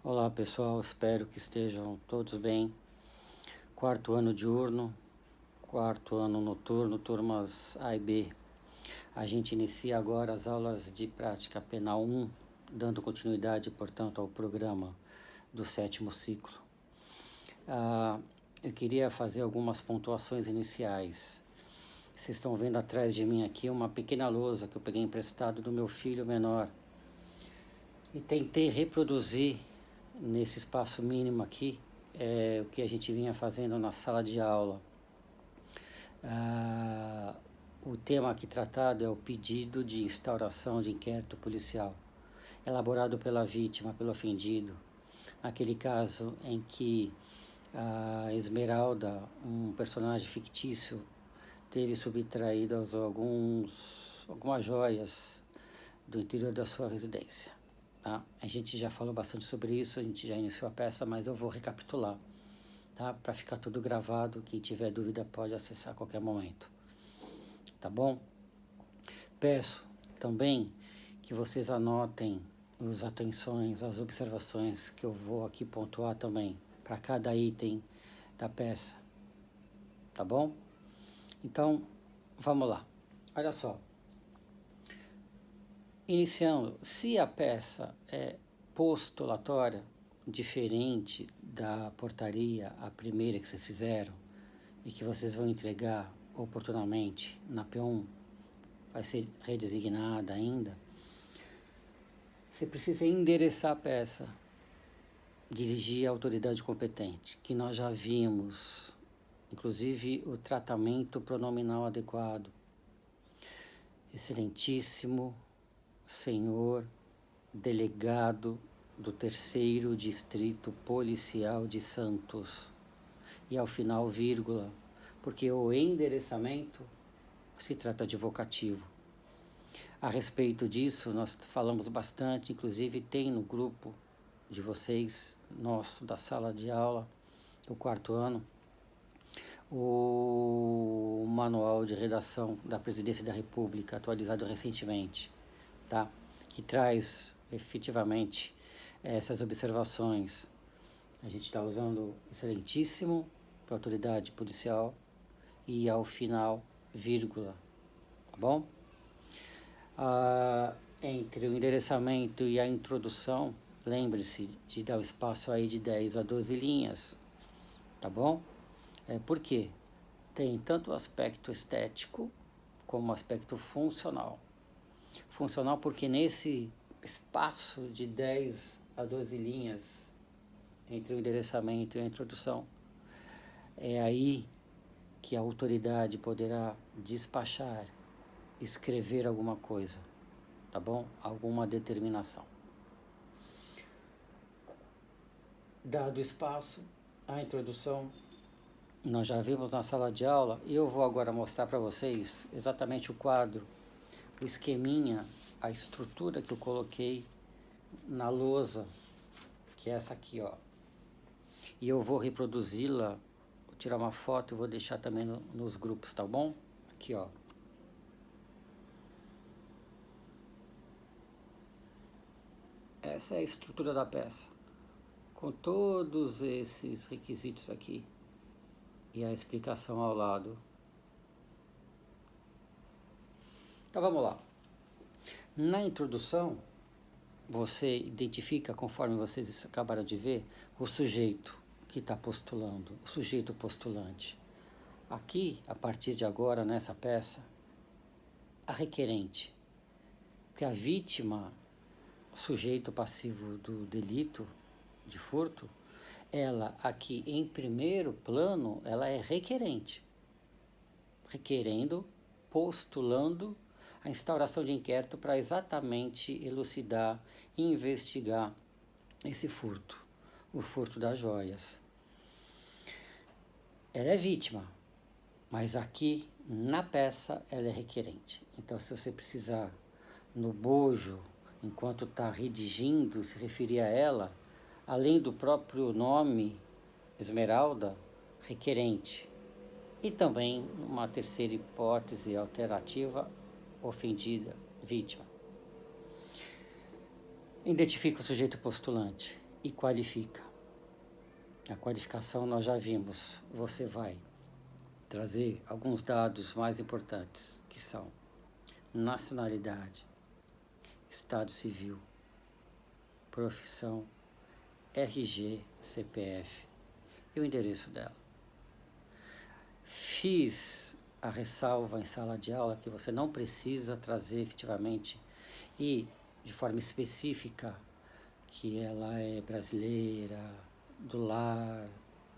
Olá pessoal, espero que estejam todos bem. Quarto ano diurno, quarto ano noturno, turmas A e B. A gente inicia agora as aulas de prática penal 1, dando continuidade, portanto, ao programa do sétimo ciclo. Eu queria fazer algumas pontuações iniciais. Vocês estão vendo atrás de mim aqui uma pequena lousa que eu peguei emprestado do meu filho menor e tentei reproduzir nesse espaço mínimo aqui o que a gente vinha fazendo na sala de aula. O tema aqui tratado é o pedido de instauração de inquérito policial, elaborado pela vítima, pelo ofendido, naquele caso em que a Esmeralda, um personagem fictício, teve subtraídas algumas joias do interior da sua residência. Tá? A gente já falou bastante sobre isso, a gente já iniciou a peça, mas eu vou recapitular, tá? Para ficar tudo gravado, quem tiver dúvida pode acessar a qualquer momento, tá bom? Peço também que vocês anotem as atenções, as observações que eu vou aqui pontuar também, para cada item da peça, tá bom? Então, vamos lá. Olha só. Iniciando, se a peça é postulatória, diferente da portaria, a primeira que vocês fizeram, e que vocês vão entregar oportunamente na P1, vai ser redesignada ainda, você precisa endereçar a peça, dirigir a autoridade competente, que nós já vimos, inclusive o tratamento pronominal adequado. Excelentíssimo senhor delegado do 3º Distrito Policial de Santos. E ao final, vírgula, porque o endereçamento se trata de vocativo. A respeito disso, nós falamos bastante, inclusive tem no grupo de vocês, nosso, da sala de aula, do quarto ano, o manual de redação da Presidência da República, atualizado recentemente, tá? Que traz efetivamente essas observações. A gente está usando excelentíssimo para autoridade policial e ao final, vírgula, tá bom? Entre o endereçamento e a introdução, lembre-se de dar o espaço aí de 10 a 12 linhas, tá bom? Por quê? Tem tanto o aspecto estético como o aspecto funcional. Funcional porque nesse espaço de 10 a 12 linhas entre o endereçamento e a introdução, é aí que a autoridade poderá despachar, escrever alguma coisa, tá bom? Alguma determinação. Dado o espaço, a introdução, nós já vimos na sala de aula, e eu vou agora mostrar para vocês exatamente o quadro, o esqueminha, a estrutura que eu coloquei na lousa, que é essa aqui, ó. E eu vou reproduzi-la, vou tirar uma foto e vou deixar também nos grupos, tá bom? Aqui, ó. Essa é a estrutura da peça, com todos esses requisitos aqui e a explicação ao lado. Então vamos lá. Na introdução, você identifica, conforme vocês acabaram de ver, o sujeito que está postulando, o sujeito postulante. Aqui, a partir de agora, nessa peça, a requerente, que a vítima, sujeito passivo do delito de furto, ela aqui em primeiro plano, ela é requerente, requerendo, postulando a instauração de inquérito para exatamente elucidar e investigar esse furto, o furto das joias. Ela é vítima, mas aqui na peça ela é requerente. Então, se você precisar no bojo, enquanto está redigindo, se referir a ela, além do próprio nome Esmeralda, requerente. E também uma terceira hipótese alternativa, ofendida, vítima. Identifica o sujeito postulante. e qualifica. A qualificação nós já vimos, você vai trazer alguns dados mais importantes, que são nacionalidade, estado civil, profissão, RG, CPF e o endereço dela. Fiz a ressalva em sala de aula que você não precisa trazer efetivamente e de forma específica que ela é brasileira, do lar,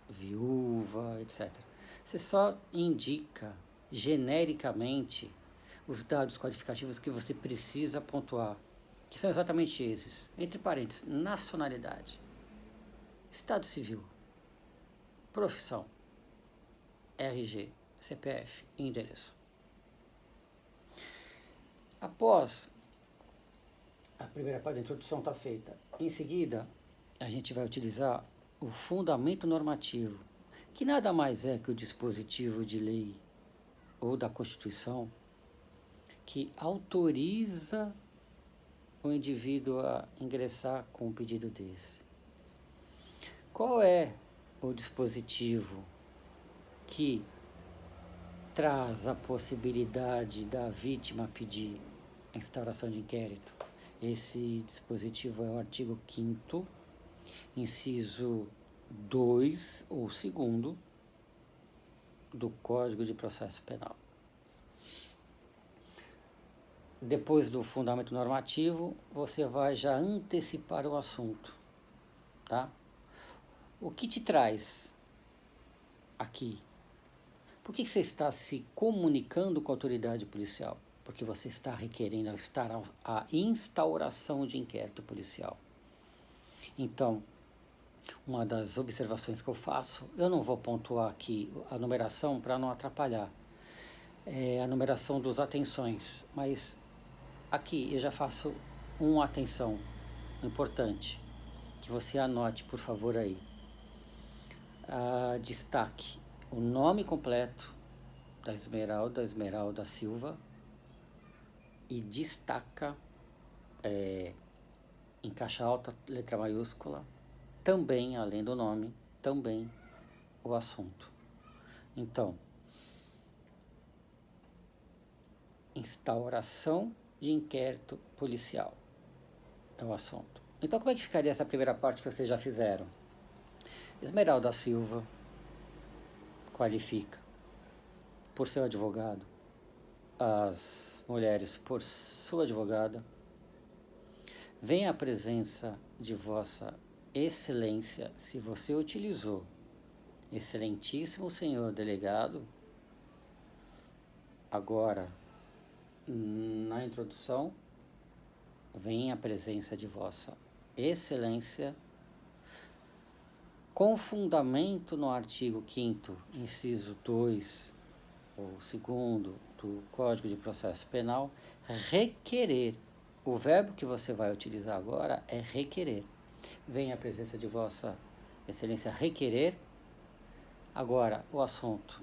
viúva, etc. Você só indica genericamente os dados qualificativos que você precisa pontuar, que são exatamente esses, entre parênteses, nacionalidade, estado civil, profissão, RG, CPF e endereço. Após a primeira parte da introdução está feita, em seguida a gente vai utilizar o fundamento normativo, que nada mais é que o dispositivo de lei ou da Constituição que autoriza o indivíduo a ingressar com um pedido desse. Qual é o dispositivo que traz a possibilidade da vítima pedir a instauração de inquérito? Esse dispositivo é o artigo 5º, inciso 2 ou 2º do Código de Processo Penal. Depois do fundamento normativo, você vai já antecipar o assunto, tá? O que te traz aqui? Por que você está se comunicando com a autoridade policial? Porque você está requerendo a instauração de inquérito policial. Então, uma das observações que eu faço, eu não vou pontuar aqui a numeração para não atrapalhar, é a numeração dos atenções, mas aqui eu já faço uma atenção importante, que você anote, por favor, aí. Destaque o nome completo da Esmeralda Silva, e destaca em caixa alta, letra maiúscula, também, além do nome, também o assunto. Então, instauração de inquérito policial é o assunto. Então, como é que ficaria essa primeira parte que vocês já fizeram? Esmeralda Silva qualifica por seu advogado, as mulheres por sua advogada. Vem a presença de Vossa Excelência, se você utilizou Excelentíssimo Senhor Delegado, agora na introdução, vem a presença de Vossa Excelência, com fundamento no artigo 5º, inciso 2 ou 2º do Código de Processo Penal, requerer. O verbo que você vai utilizar agora é requerer. Vem a presença de Vossa Excelência requerer. Agora, o assunto: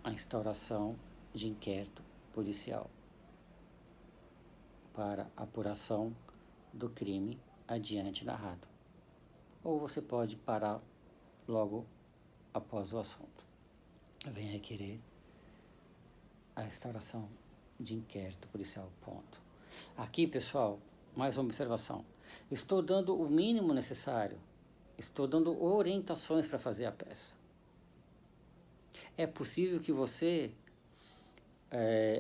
a instauração de inquérito policial para apuração do crime adiante narrado. Ou você pode parar logo após o assunto. Vem requerer a instauração de inquérito policial, ponto. Aqui, pessoal, mais uma observação. Estou dando o mínimo necessário. Estou dando orientações para fazer a peça. É possível que você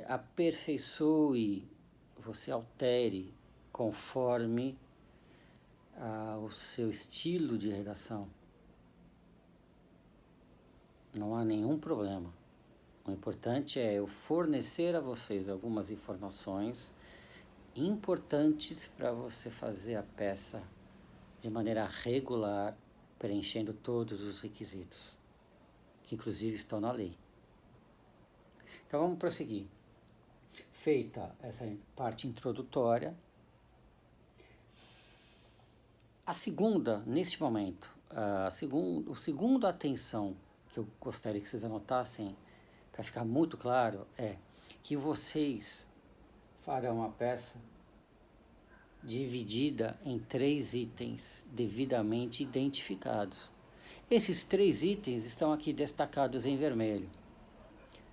aperfeiçoe, você altere conforme o seu estilo de redação. Não há nenhum problema. O importante é eu fornecer a vocês algumas informações importantes para você fazer a peça de maneira regular, preenchendo todos os requisitos, que inclusive estão na lei. Então vamos prosseguir. Feita essa parte introdutória, a segunda, neste momento, o segundo atenção que eu gostaria que vocês anotassem, para ficar muito claro, é que vocês farão a peça dividida em 3 itens devidamente identificados. Esses 3 itens estão aqui destacados em vermelho.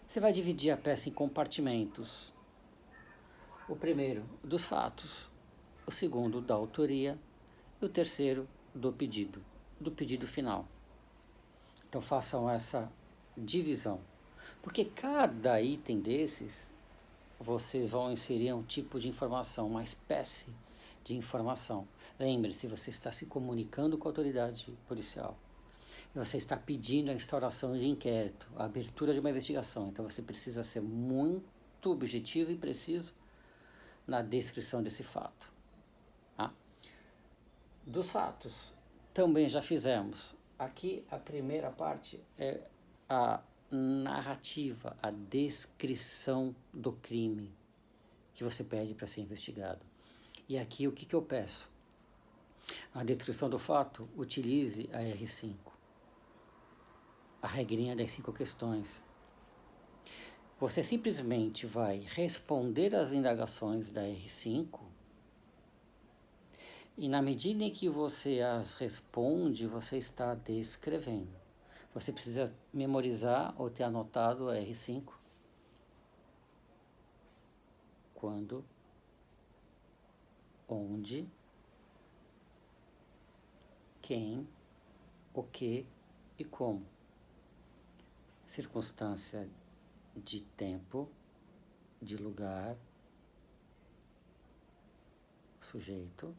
Você vai dividir a peça em compartimentos. O primeiro, dos fatos. O segundo, da autoria. E o terceiro, do pedido final. Então façam essa divisão. Porque cada item desses, vocês vão inserir um tipo de informação, uma espécie de informação. Lembre-se, você está se comunicando com a autoridade policial. E você está pedindo a instauração de inquérito, a abertura de uma investigação. Então você precisa ser muito objetivo e preciso na descrição desse fato. Tá? Dos fatos, também já fizemos. Aqui a primeira parte é a narrativa, a descrição do crime que você pede para ser investigado. E aqui o que eu peço? A descrição do fato, utilize a R5. A regrinha das 5 questões. Você simplesmente vai responder às indagações da R5 e na medida em que você as responde, você está descrevendo. Você precisa memorizar ou ter anotado a R5. Quando, onde, quem, o que e como. Circunstância de tempo, de lugar, sujeito,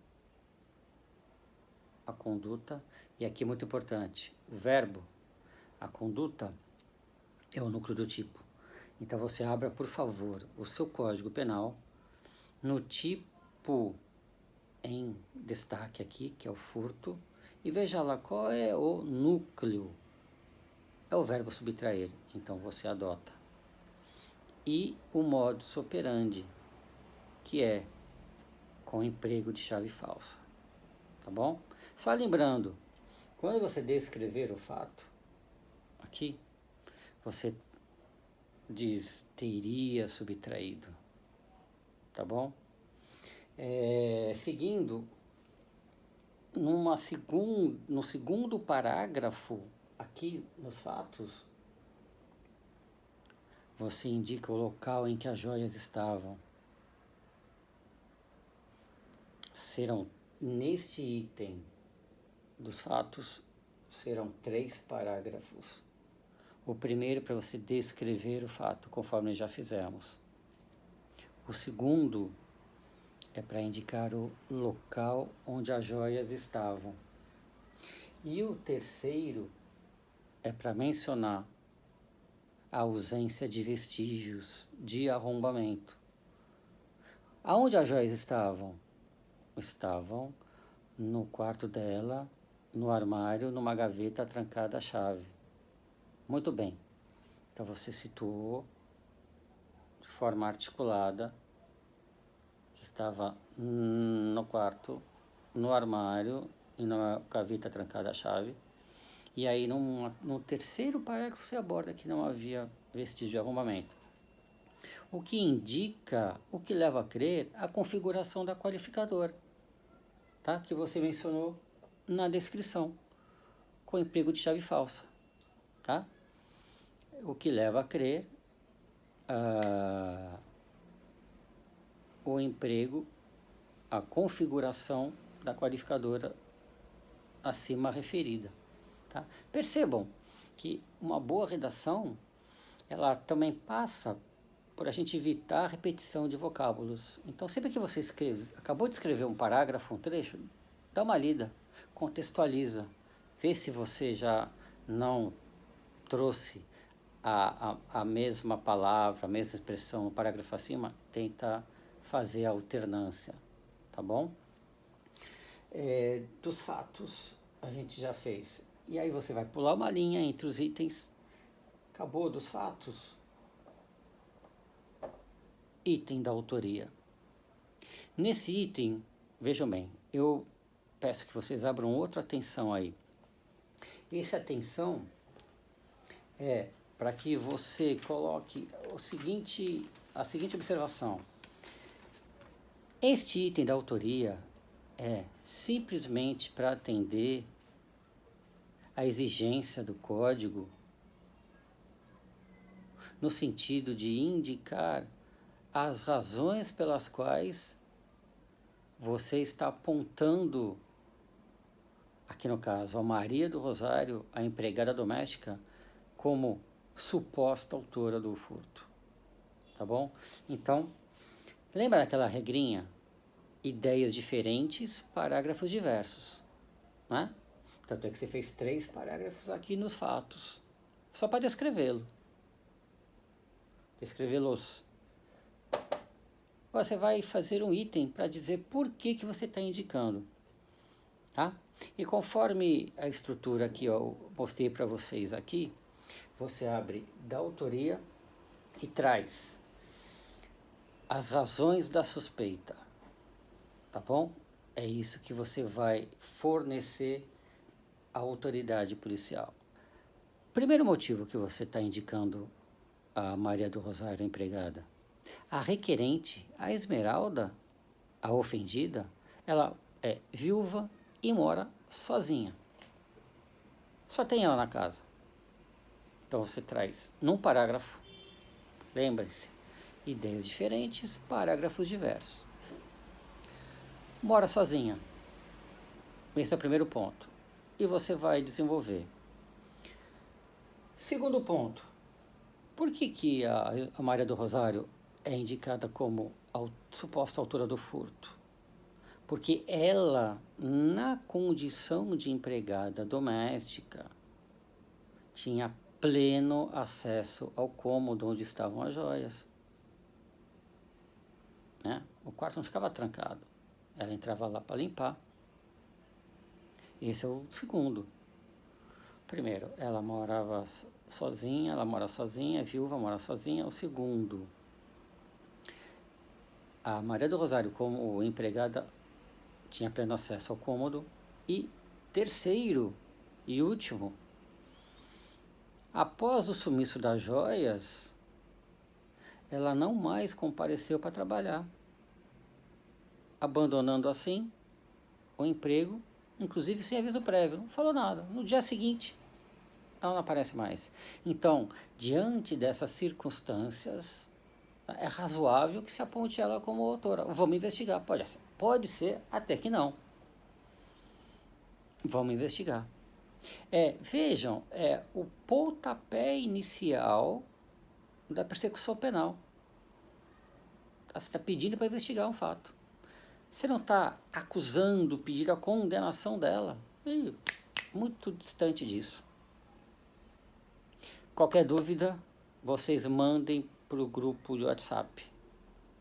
a conduta, e aqui muito importante, o verbo, a conduta é o núcleo do tipo. Então você abra, por favor, o seu Código Penal no tipo em destaque aqui, que é o furto, e veja lá qual é o núcleo. É o verbo subtrair, então você adota. E o modus operandi, que é com emprego de chave falsa. Tá bom? Só lembrando, quando você descrever o fato, aqui, você diz teria subtraído. Tá bom? Seguindo, no segundo parágrafo, aqui nos fatos, você indica o local em que as joias estavam. Neste item dos fatos, serão 3 parágrafos. O primeiro para você descrever o fato, conforme já fizemos. O segundo é para indicar o local onde as joias estavam. E o terceiro é para mencionar a ausência de vestígios de arrombamento. Aonde as joias estavam? Estavam no quarto dela, no armário, numa gaveta trancada à chave. Muito bem. Então você situou de forma articulada que estava no quarto, no armário e numa gaveta trancada à chave. E aí, no terceiro parágrafo, você aborda que não havia vestígio de arrombamento. O que indica, o que leva a crer, a configuração da qualificadora, tá? Que você mencionou na descrição, com emprego de chave falsa. Tá? O que leva a crer o emprego, a configuração da qualificadora acima referida. Tá? Percebam que uma boa redação, ela também passa por a gente evitar a repetição de vocábulos. Então, sempre que você acabou de escrever um parágrafo, um trecho, dá uma lida, contextualiza, vê se você já não trouxe a mesma palavra, a mesma expressão no parágrafo acima, tenta fazer a alternância, tá bom? Dos fatos, a gente já fez. E aí você vai pular uma linha entre os itens. Acabou dos fatos. Item da autoria. Nesse item, vejam bem, eu peço que vocês abram outra atenção aí. Essa atenção é para que você coloque a seguinte observação. Este item da autoria é simplesmente para atender a exigência do código no sentido de indicar as razões pelas quais você está apontando, aqui no caso, a Maria do Rosário, a empregada doméstica, como suposta autora do furto. Tá bom? Então, lembra daquela regrinha? Ideias diferentes, parágrafos diversos, né? Tanto é que você fez 3 parágrafos aqui nos fatos, só para descrevê-lo. Descrevê-los. Agora você vai fazer um item para dizer por que você está indicando, tá? E conforme a estrutura que eu mostrei para vocês aqui, você abre da autoria e traz as razões da suspeita, tá bom? É isso que você vai fornecer à autoridade policial. Primeiro motivo que você está indicando a Maria do Rosário, a empregada. A requerente, a Esmeralda, a ofendida, ela é viúva e mora sozinha. Só tem ela na casa. Então você traz num parágrafo, lembre-se, ideias diferentes, parágrafos diversos. Mora sozinha. Esse é o primeiro ponto. E você vai desenvolver. Segundo ponto. Por que a Maria do Rosário é indicada como a suposta autora do furto? Porque ela, na condição de empregada doméstica, tinha pleno acesso ao cômodo onde estavam as joias. Né? O quarto não ficava trancado. Ela entrava lá para limpar. Esse é o segundo. Primeiro, ela morava sozinha, ela mora sozinha, viúva, mora sozinha. O segundo, a Maria do Rosário, como empregada, tinha pleno acesso ao cômodo. E terceiro e último, após o sumiço das joias, ela não mais compareceu para trabalhar, abandonando assim o emprego, inclusive sem aviso prévio, não falou nada. No dia seguinte, ela não aparece mais. Então, diante dessas circunstâncias, é razoável que se aponte ela como autora. Vamos investigar. Pode ser até que não. Vamos investigar. Vejam, o pontapé inicial da persecução penal. Você está pedindo para investigar um fato. Você não está acusando, pedindo a condenação dela. Muito distante disso. Qualquer dúvida, vocês mandem para o grupo de WhatsApp.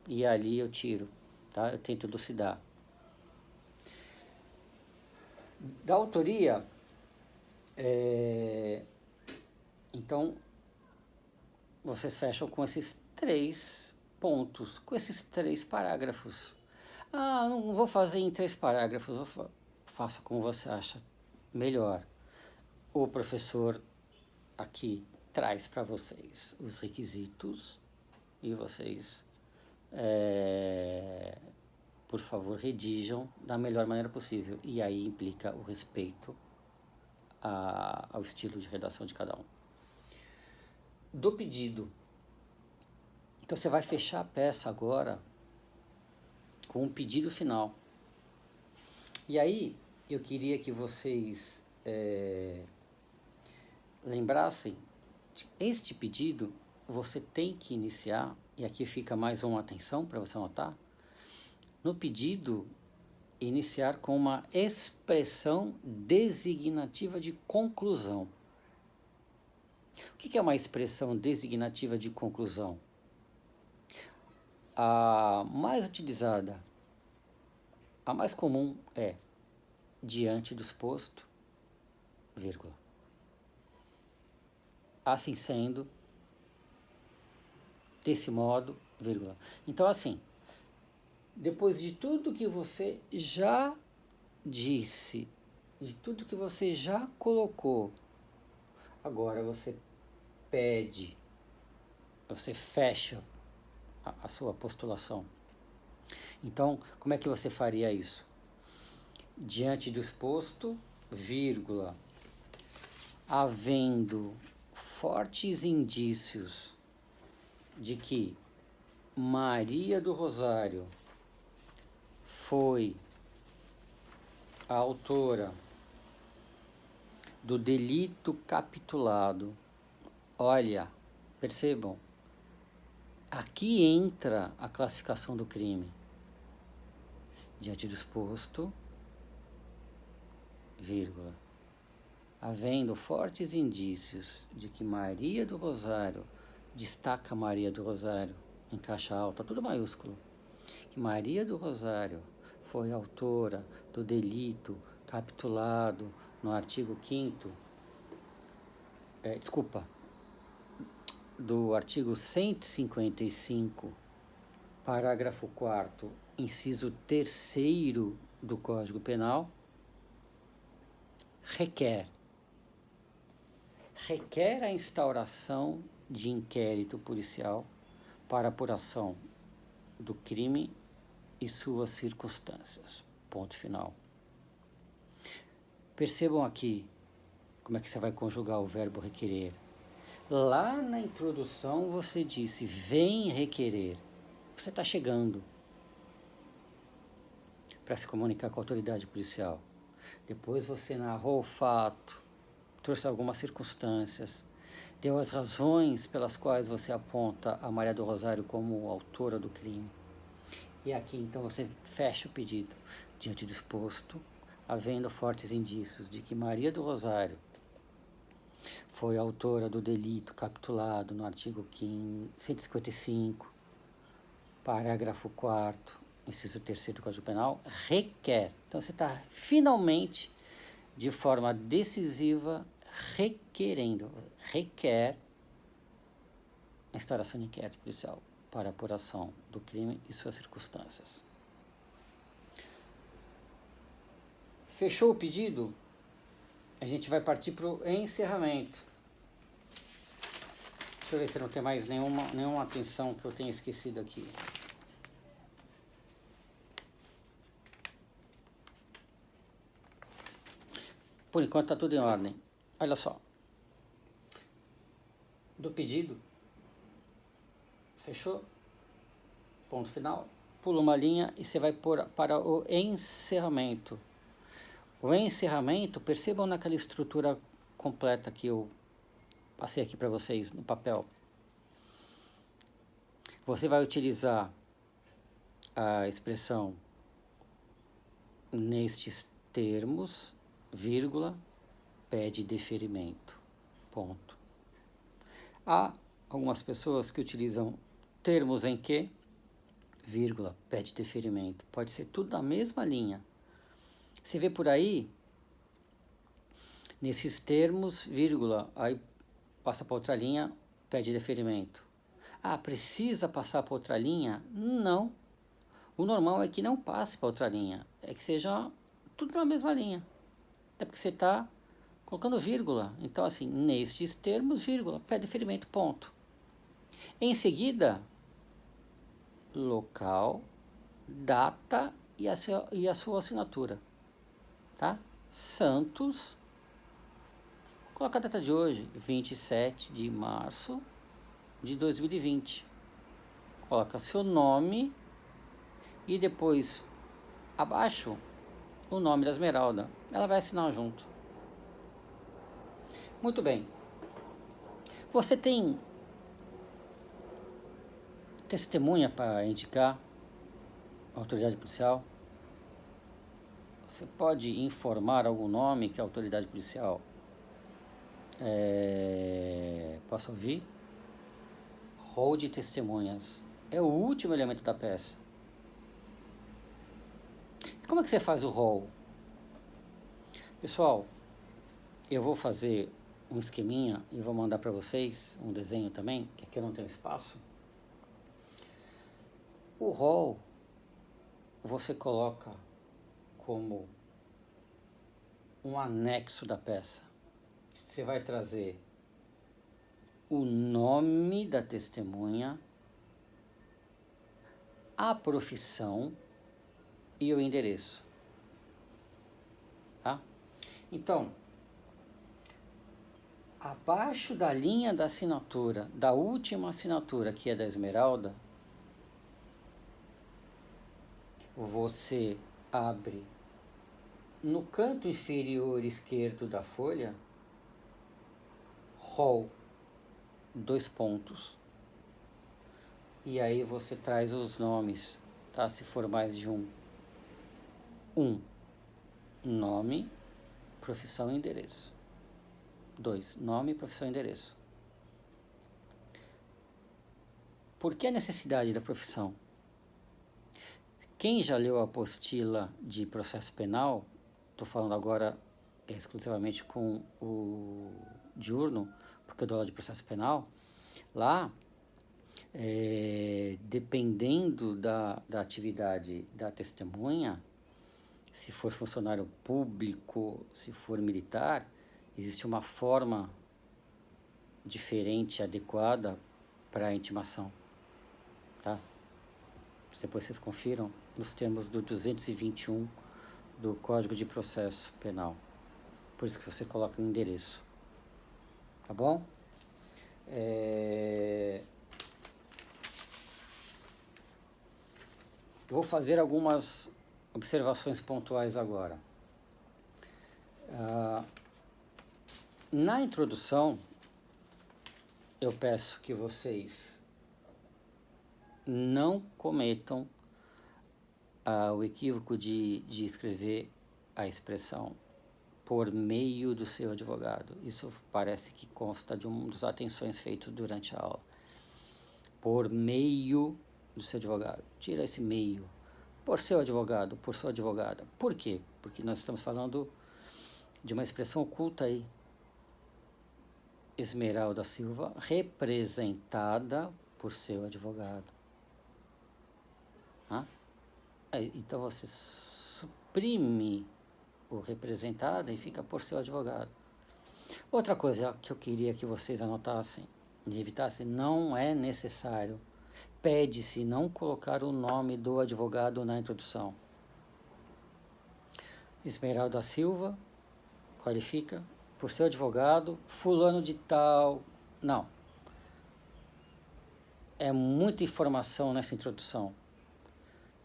E ali eu tiro, tá? Eu tento elucidar. Da autoria, então, vocês fecham com esses 3 pontos, com esses 3 parágrafos. Não vou fazer em 3 parágrafos, faça como você acha melhor. O professor aqui traz para vocês os requisitos e vocês, por favor, redigam da melhor maneira possível. E aí implica o respeito ao estilo de redação de cada um. Do pedido. Então você vai fechar a peça agora com um pedido final. E aí eu queria que vocês lembrassem, este pedido você tem que iniciar, e aqui fica mais uma atenção para você anotar, no pedido iniciar com uma expressão designativa de conclusão. O que é uma expressão designativa de conclusão? A mais utilizada, a mais comum é diante do exposto, vírgula. Assim sendo, desse modo, vírgula. Então, assim, depois de tudo que você já disse, de tudo que você já colocou, agora você pede, você fecha a sua postulação Então, como é que você faria isso? Diante do exposto, vírgula, havendo fortes indícios de que Maria do Rosário foi a autora do delito capitulado. Olha, percebam, aqui entra a classificação do crime. Diante do exposto, vírgula, havendo fortes indícios de que Maria do Rosário, destaca Maria do Rosário, em caixa alta, tudo maiúsculo, que Maria do Rosário foi autora do delito capitulado no artigo 5º, do artigo 155, parágrafo 4º, inciso 3º do Código Penal, requer a instauração de inquérito policial para apuração do crime e suas circunstâncias. Ponto final. Percebam aqui como é que você vai conjugar o verbo requerer. Lá na introdução você disse, vem requerer. Você está chegando para se comunicar com a autoridade policial. Depois você narrou o fato, trouxe algumas circunstâncias, deu as razões pelas quais você aponta a Maria do Rosário como autora do crime. E aqui então você fecha o pedido. Diante do exposto, havendo fortes indícios de que Maria do Rosário foi autora do delito capitulado no artigo 155, parágrafo 4º, inciso 3º do Código Penal, requer. Então você está finalmente, de forma decisiva, requer a instauração de inquérito policial para apuração do crime e suas circunstâncias. Fechou o pedido? A gente vai partir para o encerramento. Deixa eu ver se não tem mais nenhuma atenção que eu tenha esquecido aqui. Por enquanto está tudo em ordem. Olha só. Do pedido. Fechou? Ponto final. Pula uma linha e você vai para o encerramento. O encerramento, percebam naquela estrutura completa que eu passei aqui para vocês no papel. Você vai utilizar a expressão nestes termos, vírgula, pede deferimento, ponto. Há algumas pessoas que utilizam termos em que, vírgula, pede deferimento. Pode ser tudo na mesma linha. Você vê por aí, nesses termos, vírgula, aí passa para outra linha, pede deferimento. Ah, precisa passar para outra linha? Não. O normal é que não passe para outra linha. É que seja tudo na mesma linha. É porque você está colocando vírgula. Então, assim, nestes termos, vírgula, pede deferimento, ponto. Em seguida, local, data e a sua assinatura. Tá? Santos, coloca a data de hoje, 27 de março de 2020. Coloca seu nome e depois, abaixo, o nome da Esmeralda. Ela vai assinar junto. Muito bem. Você tem testemunha para indicar a autoridade policial? Você pode informar algum nome que a autoridade policial possa ouvir? Rol de testemunhas. É o último elemento da peça. E como é que você faz o rol? Pessoal, eu vou fazer um esqueminha e vou mandar para vocês um desenho também, que aqui eu não tenho espaço. O rol você coloca como um anexo da peça. Você vai trazer o nome da testemunha, a profissão e o endereço. Tá? Então, abaixo da linha da assinatura, da última assinatura, que é da Esmeralda, você abre no canto inferior esquerdo da folha, rol, 2 pontos. E aí você traz os nomes, tá? Se for mais de um. Nome, profissão e endereço. 2, nome, profissão e endereço. Por que a necessidade da profissão? Quem já leu a apostila de processo penal, estou falando agora exclusivamente com o diurno, porque eu dou aula de processo penal, lá, dependendo da atividade da testemunha, se for funcionário público, se for militar, existe uma forma diferente, adequada para a intimação, tá? Depois vocês confiram nos termos do 221 do Código de Processo Penal. Por isso que você coloca o endereço, tá bom? Vou fazer algumas observações pontuais agora. Na introdução, eu peço que vocês não cometam o equívoco de escrever a expressão por meio do seu advogado. Isso parece que consta de um dos atenções feitos durante a aula. Por meio do seu advogado. Tira esse meio. Por seu advogado, por sua advogada. Por quê? Porque nós estamos falando de uma expressão oculta aí. Esmeralda Silva, representada por seu advogado. Então você suprime o representado e fica por seu advogado. Outra coisa que eu queria que vocês anotassem e evitassem, não é necessário, pede-se não colocar o nome do advogado na introdução. Esmeralda Silva, qualifica por seu advogado, fulano de tal. Não. É muita informação nessa introdução.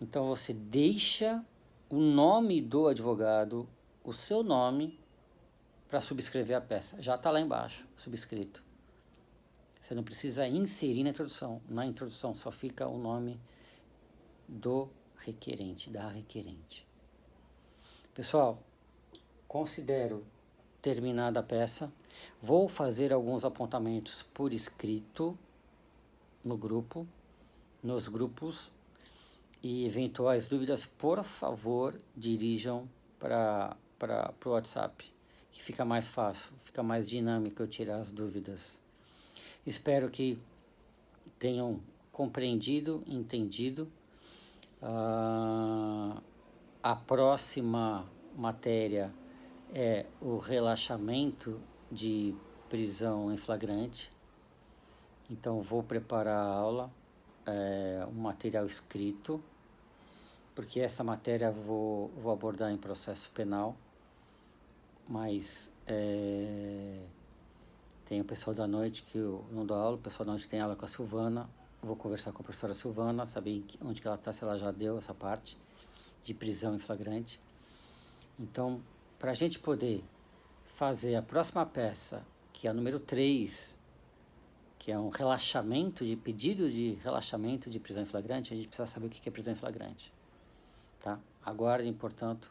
Então você deixa o nome do advogado, o seu nome, para subscrever a peça. Já está lá embaixo, subscrito. Você não precisa inserir na introdução. Na introdução só fica o nome do requerente, da requerente. Pessoal, considero terminada a peça. Vou fazer alguns apontamentos por escrito no grupo, nos grupos, e eventuais dúvidas, por favor, dirijam para o WhatsApp, que fica mais fácil, fica mais dinâmico eu tirar as dúvidas. Espero que tenham compreendido, entendido. A próxima matéria é o relaxamento de prisão em flagrante. Então vou preparar a aula, um material escrito, porque essa matéria vou abordar em processo penal, mas tem o pessoal da noite que eu não dou aula, o pessoal da noite tem aula com a Silvana, vou conversar com a professora Silvana, saber onde que ela está, se ela já deu essa parte de prisão em flagrante. Então, para a gente poder fazer a próxima peça, que é a número 3, que é um relaxamento, de pedido de relaxamento de prisão em flagrante, a gente precisa saber o que é prisão em flagrante. Tá? Aguardem, portanto,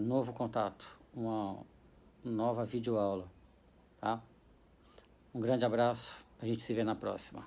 novo contato, uma nova videoaula. Tá? Um grande abraço, a gente se vê na próxima.